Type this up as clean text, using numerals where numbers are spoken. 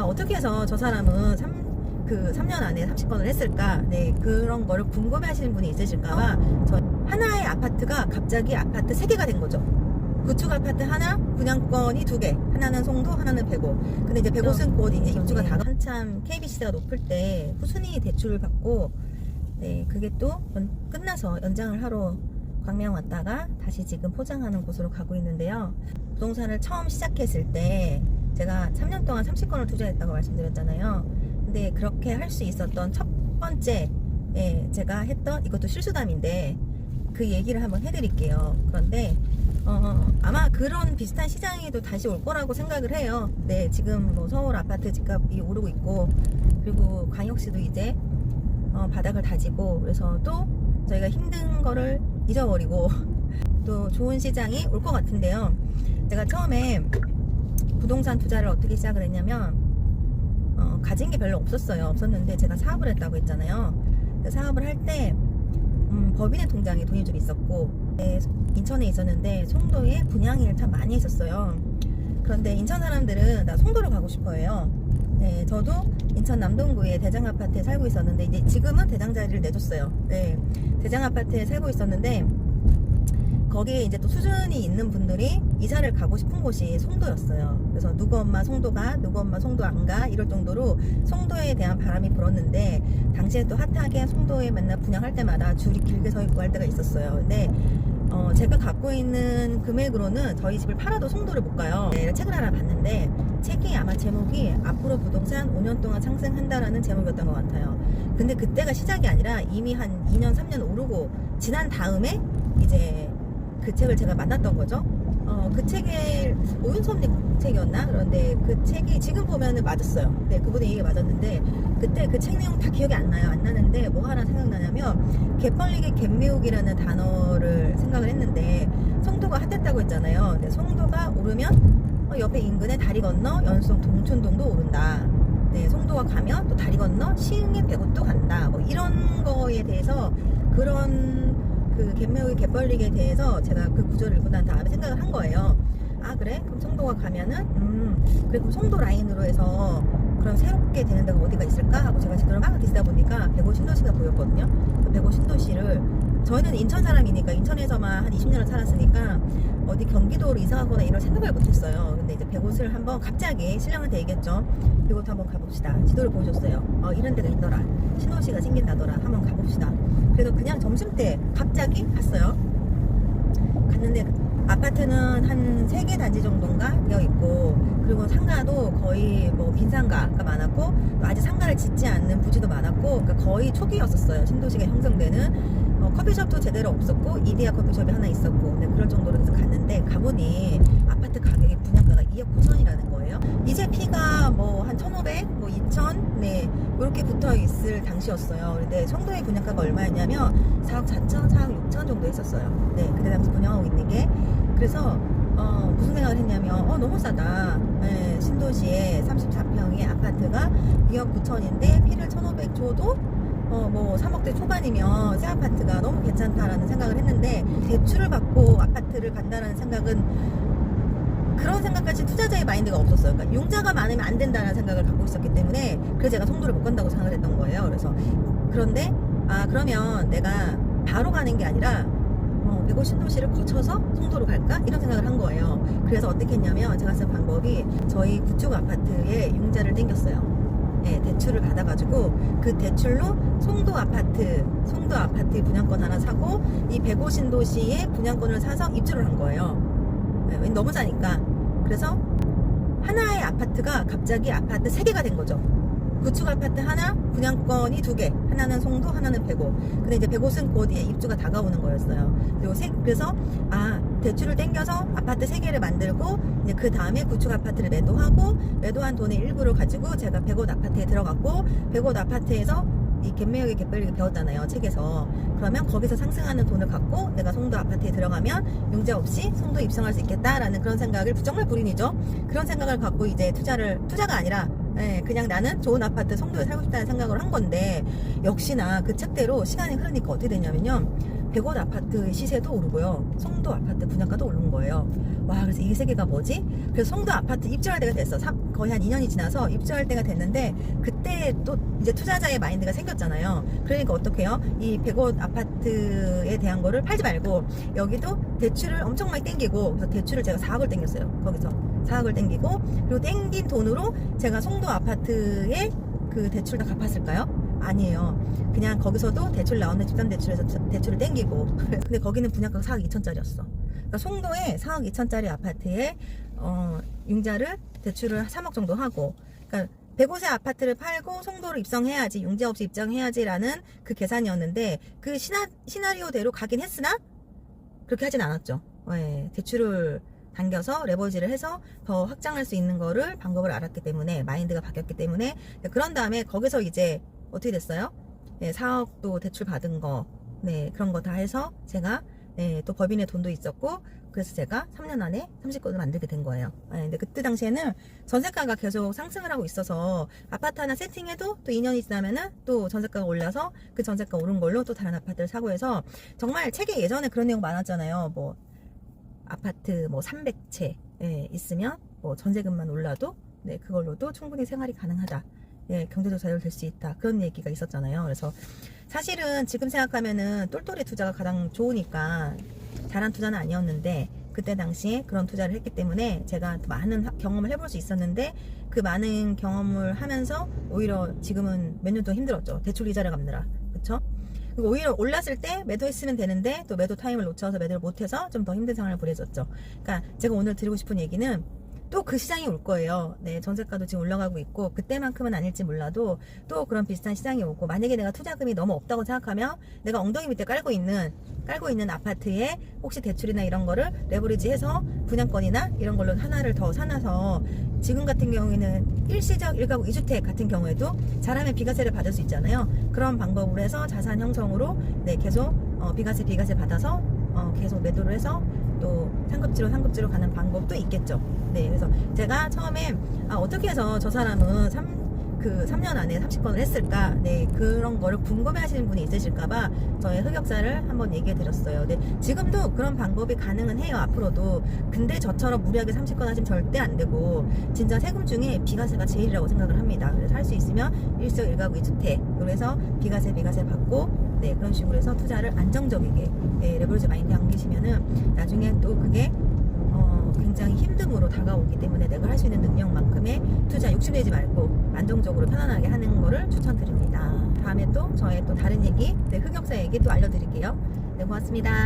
어떻게 해서 저 사람은 3년 안에 30건을 했을까? 네, 그런 거를 궁금해 하시는 분이 있으실까봐 저 하나의 아파트가 갑자기 아파트 3개가 된 거죠. 구축 아파트 하나, 분양권이 2개. 하나는 송도, 하나는 배고. 근데 이제 배고는 곧 이제 입주가 다 한참 KB시세가 높을 때 후순위 대출을 받고, 네, 그게 또 끝나서 연장을 하러 광명 왔다가 다시 지금 포장하는 곳으로 가고 있는데요. 부동산을 처음 시작했을 때 제가 3년 동안 30건을 투자했다고 말씀드렸잖아요. 근데 그렇게 할 수 있었던 첫 번째 제가 했던, 이것도 실수담인데 그 얘기를 한번 해드릴게요. 그런데 아마 그런 비슷한 시장이 또 다시 올 거라고 생각을 해요. 네, 지금 뭐 서울 아파트 집값이 오르고 있고, 그리고 광역시도 이제 바닥을 다지고, 그래서 또 저희가 힘든 거를 잊어버리고 또 좋은 시장이 올 것 같은데요. 제가 처음에 부동산 투자를 어떻게 시작을 했냐면, 가진 게 별로 없었는데 제가 사업을 했다고 했잖아요. 사업을 할 때 법인의 통장에 돈이 좀 있었고, 인천에 있었는데 송도에 분양일을 참 많이 했었어요. 그런데 인천 사람들은 다 송도를 가고 싶어 해요. 네, 저도 인천 남동구에 대장아파트에 살고 있었는데, 이제 지금은 대장자리를 내줬어요. 네, 대장아파트에 살고 있었는데, 거기에 이제 또 수준이 있는 분들이 이사를 가고 싶은 곳이 송도였어요. 그래서 누구 엄마 송도 가, 누구 엄마 송도 안 가, 이럴 정도로 송도에 대한 바람이 불었는데, 당시에 또 핫하게 송도에 맨날 분양할 때마다 줄이 길게 서 있고 할 때가 있었어요. 근데 제가 갖고 있는 금액으로는 저희 집을 팔아도 송도를 못 가요. 네, 책을 하나 봤는데, 책이 아마 제목이 앞으로 부동산 5년 동안 상승한다라는 제목이었던 것 같아요. 근데 그때가 시작이 아니라 이미 한 2년 3년 오르고 지난 다음에 이제 그 책을 제가 만났던 거죠. 그 책이 오윤섭님 책이었나? 그런데 그 책이 지금 보면은 맞았어요. 네, 그분의 얘기가 맞았는데, 그때 그 책 내용 다 기억이 안 나는데 뭐 하나 생각나냐면, 갯벌리기 갯미우기라는 단어를 생각을 했는데, 송도가 핫했다고 했잖아요. 근데 송도가 오르면 옆에 인근에 다리 건너 연수동 동촌동도 오른다. 네, 송도가 가면 또 다리 건너 시흥의 배굿도 간다. 뭐 이런 거에 대해서, 그런 그 갯매우기 갯벌리기에 대해서 제가 그 구조를 읽고 난 다음에 생각을 한 거예요. 아, 그래? 그럼 송도가 가면은 그래, 그럼 송도 라인으로 해서 그럼 새롭게 되는 데가 어디가 있을까 하고 제가 지도를 막 뒤지다 보니까 백오 신도시가 보였거든요. 그 백오 신도시를, 저희는 인천 사람이니까 인천에서만 한 20년을 살았으니까 어디 경기도로 이사가거나 이런 생각을 못했어요. 근데 이제 백옷을 한번 갑자기 신랑한테 얘기했죠. 백옷 한번 가봅시다. 지도를 보여줬어요. 이런 데가 있더라. 신도시가 생긴다더라. 한번 가봅시다. 그래서 그냥 점심때 갑자기 갔어요. 갔는데 아파트는 한 3개 단지 정도인가 되어 있고, 그리고 상가도 거의 뭐 빈상가가 많았고, 아직 상가를 짓지 않는 부지도 많았고, 그러니까 거의 초기였었어요. 신도시가 형성되는. 커피숍도 제대로 없었고, 이데아 커피숍이 하나 있었고, 네, 그럴 정도로 해서 갔는데, 가보니 아파트 가격이 분양가가 2억 9천이라는 거예요. 이제 피가 뭐 한 1,500, 뭐 2천, 네, 이렇게 붙어 있을 당시였어요. 근데 송도의 분양가가 얼마였냐면 4억 4천, 4억 6천 정도 했었어요. 네, 그때 당시 분양하고 있는 게. 그래서 무슨 생각을 했냐면, 너무 싸다. 네, 신도시에 34평의 아파트가 2억 9천인데 피를 1,500 줘도 뭐 3억대 초반이면 새 아파트가 너무 괜찮다라는 생각을 했는데, 대출을 받고 아파트를 간다라는 생각은, 그런 생각까지 투자자의 마인드가 없었어요. 그러니까 용자가 많으면 안 된다는 생각을 갖고 있었기 때문에, 그래서 제가 송도를 못 간다고 생각을 했던 거예요. 그래서 그런데 그러면 내가 바로 가는 게 아니라 백오 신도시를 거쳐서 송도로 갈까? 이런 생각을 한 거예요. 그래서 어떻게 했냐면, 제가 쓴 방법이 저희 구축 아파트에 융자를 땡겼어요. 네, 대출을 받아가지고 그 대출로 송도 아파트 분양권 하나 사고, 이 백오 신도시에 분양권을 사서 입주를 한 거예요. 네, 너무 싸니까. 그래서 하나의 아파트가 갑자기 아파트 3개가 된 거죠. 구축 아파트 하나, 분양권이 2개. 하나는 송도, 하나는 백오. 근데 이제 백오는 곧 입주가 다가오는 거였어요. 그래서 대출을 땡겨서 아파트 3개를 만들고, 이제 그 다음에 구축 아파트를 매도하고, 매도한 돈의 일부를 가지고 제가 백오 아파트에 들어갔고, 백오 아파트에서 이 갯매우기 갯벌리기 배웠잖아요, 책에서. 그러면 거기서 상승하는 돈을 갖고 내가 송도 아파트에 들어가면 융자 없이 송도 입성할 수 있겠다라는 그런 생각을, 정말 불인이죠. 그런 생각을 갖고 이제 투자가 아니라, 그냥 나는 좋은 아파트 송도에 살고 싶다는 생각을 한 건데, 역시나 그 책대로 시간이 흐르니까 어떻게 되냐면요, 백옷 아파트 시세도 오르고요. 송도 아파트 분양가도 오른 거예요. 와, 그래서 이 세계가 뭐지? 그래서 송도 아파트 입주할 때가 됐어. 거의 한 2년이 지나서 입주할 때가 됐는데, 그때 또 이제 투자자의 마인드가 생겼잖아요. 그러니까 어떻게 해요? 이 백옷 아파트에 대한 거를 팔지 말고, 여기도 대출을 엄청 많이 땡기고, 그래서 대출을 제가 4억을 땡겼어요. 거기서 4억을 땡기고, 그리고 땡긴 돈으로 제가 송도 아파트에 그 대출 다 갚았을까요? 아니에요. 그냥 거기서도 대출 나오는 집단 대출에서 대출을 땡기고. 근데 거기는 분양가가 4억 2천짜리였어. 그러니까 송도에 4억 2천짜리 아파트에 융자를 대출을 3억 정도 하고, 그러니까 100곳의 아파트를 팔고 송도를 입성해야지, 융자 없이 입장해야지라는 그 계산이었는데, 그 시나리오대로 가긴 했으나 그렇게 하진 않았죠. 네, 대출을 당겨서 레버리지를 해서 더 확장할 수 있는 거를 방법을 알았기 때문에, 마인드가 바뀌었기 때문에. 그런 다음에 거기서 이제 어떻게 됐어요? 네, 4억도 대출 받은 거, 네, 그런 거 다 해서 제가, 네, 또 법인의 돈도 있었고, 그래서 제가 3년 안에 30건을 만들게 된 거예요. 네, 근데 그때 당시에는 전세가가 계속 상승을 하고 있어서 아파트 하나 세팅해도 또 2년이 지나면은 또 전세가가 올라서 그 전세가 오른 걸로 또 다른 아파트를 사고 해서, 정말 책에 예전에 그런 내용 많았잖아요. 뭐 아파트 뭐 300채 있으면 뭐 전세금만 올라도, 네, 그걸로도 충분히 생활이 가능하다. 예, 경제적 자유를 될 수 있다. 그런 얘기가 있었잖아요. 그래서 사실은 지금 생각하면은 똘똘이 투자가 가장 좋으니까 잘한 투자는 아니었는데, 그때 당시에 그런 투자를 했기 때문에 제가 많은 경험을 해볼 수 있었는데, 그 많은 경험을 하면서 오히려 지금은 몇 년 동안 힘들었죠. 대출 이자를 갚느라. 그쵸? 그리고 오히려 올랐을 때 매도했으면 되는데 또 매도 타임을 놓쳐서 매도를 못해서 좀 더 힘든 상황을 보내줬죠. 그러니까 제가 오늘 드리고 싶은 얘기는, 또 그 시장이 올 거예요. 네, 전세가도 지금 올라가고 있고, 그때만큼은 아닐지 몰라도 또 그런 비슷한 시장이 오고, 만약에 내가 투자금이 너무 없다고 생각하면 내가 엉덩이 밑에 깔고 있는 아파트에 혹시 대출이나 이런 거를 레버리지해서 분양권이나 이런 걸로 하나를 더 사놔서, 지금 같은 경우에는 일시적 1가구 2주택 같은 경우에도 잘하면 비과세를 받을 수 있잖아요. 그런 방법으로 해서 자산 형성으로, 네, 계속 비과세 받아서 계속 매도를 해서 또 상급지로 가는 방법도 있겠죠. 네, 그래서 제가 처음에 어떻게 해서 저 사람은 3년 안에 30건을 했을까, 네, 그런 거를 궁금해 하시는 분이 있으실까봐 저의 흑역사를 한번 얘기해 드렸어요. 네, 지금도 그런 방법이 가능은 해요, 앞으로도. 근데 저처럼 무리하게 30건 하시면 절대 안 되고, 진짜 세금 중에 비과세가 제일이라고 생각을 합니다. 그래서 할 수 있으면 일시적 1가구 2주택으로 해서 비과세 받고, 네, 그런 식으로 해서 투자를 안정적이게, 네, 레버리지 마인드 안기시면은 나중에 또 그게 굉장히 힘듦으로 다가오기 때문에, 내가 할 수 있는 능력만큼의 투자 욕심내지 말고 안정적으로 편안하게 하는 거를 추천드립니다. 다음에 또 저의 또 다른 얘기, 네, 흑역사 얘기 또 알려드릴게요. 네, 고맙습니다.